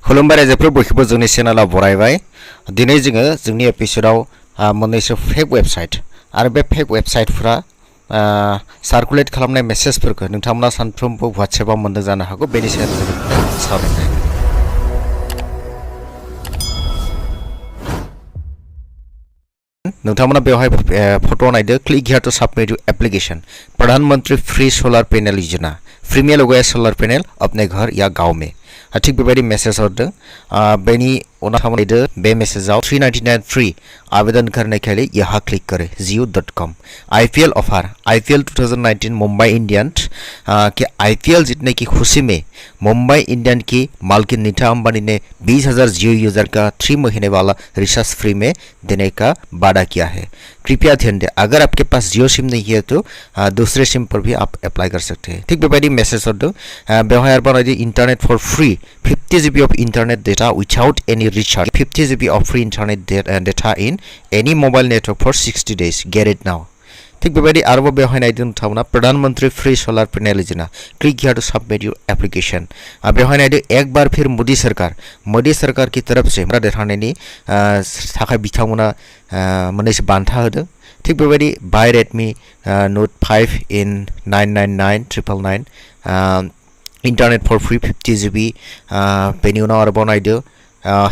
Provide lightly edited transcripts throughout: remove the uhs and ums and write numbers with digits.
खुलुमबाय रायजोफोर बयखौबो जोंनि चेनेलाव बरायबाय दिनै जोङो जोंनि एपिसोडआव मोननैसो फेक वेबसाइट आरो बे फेक वेबसाइटफोरा सार्कुलेट खालामनाय मेसेजफोरखौ नोंथांमोना सानफ्रोमबो WhatsAppआव मोनदों जानो हागौ बेनि सायाव जों सावरायगोन नोंथांमोना बेवहाय फट' नायदो click here to submit your application प्रधानमंत्री फ्री सोलर पैनल योजना फ्री में लगाया सोलर पैनल अपने घर या गांव में ठीक बेबायदि मेसेज हरदों बेनि उनाव बे मेसेजाव 399 फ्री आवेदन करने के लिए यहाँ क्लिक करें jio.com IPL offer IPL 2019 Mumbai Indians के IPL जीतने की खुशी में मुंबई इंडियन की मालकिन नीता अंबानी ने 20,000 जियो यूजर का 3 महीने वाला रिचार्ज फ्री में देने का वादा किया है। कृपया ध्यान दें, अगर आपके पास जियो सिम नहीं है तो दूसरे सिम पर भी आप अप्लाई कर सकते हैं। ठीक बेबायदि मेसेज हरदों बेवहाय आरोबाव internet for free 50 GB of internet data without any recharge 50 GB of free internet data in any mobile network for 60 days get it now ठीक बेबायदि आरोबाव बेवहाय नायदों नोंथांमोना प्रधानमंत्री फ्री सोलर पैनल योजना click here to submit your application बेवहाय नायदों एक बार फिर मोदी सरकार की तरफ से देरहानायनि थाखाय बिथांमोना मोननैसो बान्था होदों ठीक बेबायदि bye Redmi note 5 in 999,999 internet for free 50 GB बेनि उनाव आरोबाव नायदो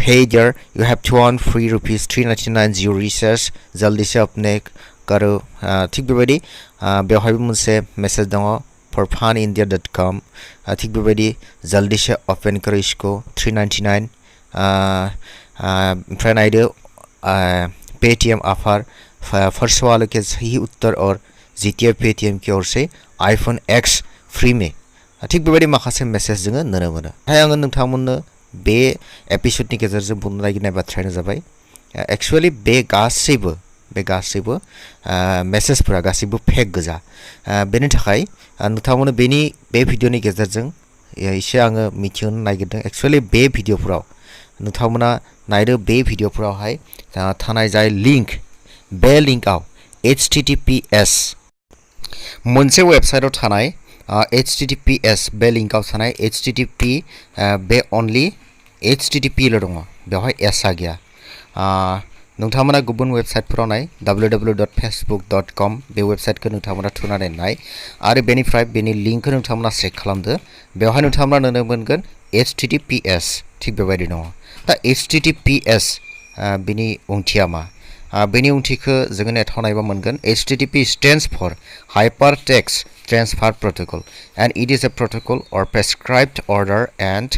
hey dear you have to earn free rupees 399 zero recharge जल्दी से अपने करो ठीक बेबायदि बेवहाय मोनसे मेसेज दङ for funindia.com ठीक बेबायदि जल्दी से ओपन करो इसको 399 ओमफ्राय नायदो पेटीएम ऑफर फर्स्ट वाले के सही उत्तर और जीटीए पेटीएम की ओर से iPhone X फ्री में ठीक बेबायदि माखासे मेसेज जोङो नुनो मोनो आङो नोंथांमोननो बे एपिसोडनि गेजेरजों बुंनो नागिरनाय बाथ्रायानो जाबाय एक्चुअली बे गासैबो मेसेजफोरा गासैबो फेक गोजा बेनि थाखाय नोंथांमोननो बे भिडिअनि गेजेरजों एसे आङो मिथिहोनो नागिरदों एक्चुअली बे भिडिअफोराव नोंथांमोना नायदो बे भिडिअफोरावहाय थानाय जाय लिंक बे लिंकआव https मोनसे वेबसाइटआव थानाय https बे लिंकआव थानाय http बे ओनलि http ल दङ बेवहाय s आ गैया नोंथांमोना गुबुन वेबसाइटफोराव नाय www.facebook.com बे वेबसाइटखौ नोंथांमोना थुनानै नाय आरो बेनिफ्राय बेनि लिंकखौ नोंथांमोना चेक खालामदो बेवहाय नोंथांमोना नुनो मोनगोन https ठीक बेबायदि दङ दा https बेनि ओंथिया मा बेनि ओंथिखौ जोङो नेटआव नायबा मोनगोन http stands for hypertext transfer protocol and it is a protocol or prescribed order and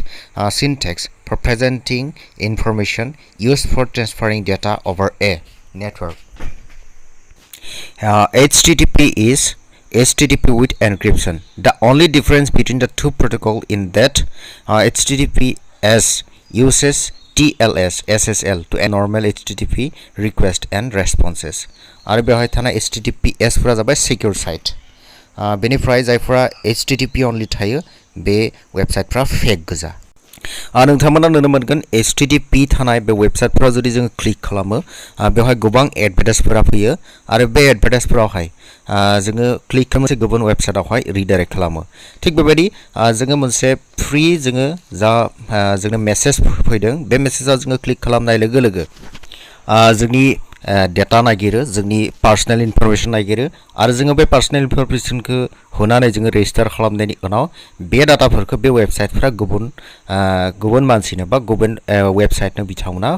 syntax for presenting information used for transferring data over a network. HTTP is HTTP with encryption. The only difference between the two protocols in that HTTPS uses TLS SSL to a normal HTTP request and responses. आरो बेवहाय थानाय HTTPS फोरा जाबाय secure site बेनिफ्राय जायफोरा HTTP only थायो बे वेबसाइटफ्रा fake गोजा नोंथांमोना नुनो मोनगोन HTTP थानाय बे वेबसाइटफोराव जुदि जों क्लिक खालामो बेवहाय गोबां एडभार्टाइजफोरा फैयो आरो बे एडभार्टाइजफोरावहाय जोङो क्लिक खालामनानै गुबुन वेबसाइटआवहाय रिडाइरेक्ट खालामो थिग बेबायदि जोङो मोनसे फ्री जोङो जोंनो मेसेज फैदों बे मेसेजाव जोङो क्लिक खालामनाय लोगो लोगो जोंनि डेटा नागिरो जोंनि पार्सनेल इनफरमेशन नागिरो आरो जोङो बे पार्सनेल इनफरमेशनखौ होनानै जोङो रेजिस्टार खालामनायनि उनाव बे डाटाफोरखौ बे वेबसाइटफोरा गुबुन मानसिनो बा गुबुन वेबसाइटनो बिथांमोना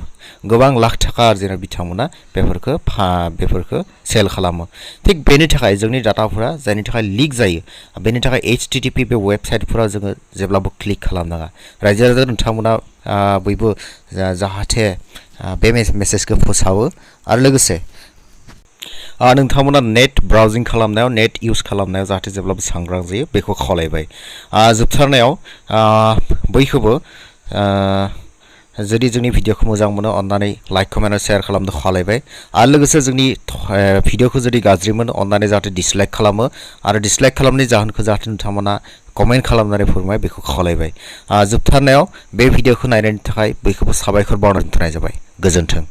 गोबां लाख थाखा आरजिनो बिथांमोना बेफोरखौ सेल खालामो थिग बेनि थाखाय जोंनि डाटाफोरा जायनि थाखाय लिक जायो बेनि थाखाय HTTP बे वेबसाइटफोराव जोङो जेब्लाबो क्लिक खालामनाङा रायजो राजा नोंथांमोना बयबो जाहाथे बे मेसेजखौ फोसावो आरो लोगोसे नोंथांमोना नेट ब्राउजिं खालामनायाव नेट इउज खालामनायाव जाहाथे जेब्लाबो सांग्रां जायो बेखौ खावलायबाय जोबथारनायाव बयखौबो जुदि जोंनि भिडिअखौ मोजां मोनो अन्नानै लाइक कमेन्ट आरो शेयार खालामनो खावलायबाय आरो लोगोसे जोंनि भिडिअखौ जुदि गाज्रि मोनो अन्नानै जाहाथे डिसलाइक खालामो आरो डिसलाइक खालामनायनि जाहोनखौ जाहाथे नोंथांमोना कमेन्ट खालामनानै फोरमाय बेखौ खावलायबाय जोबथारनायाव बे भिडिअखौ नायनायनि थाखाय बयखौबो साबायखर बावनानै दोननाय जाबाय गोजोन्थों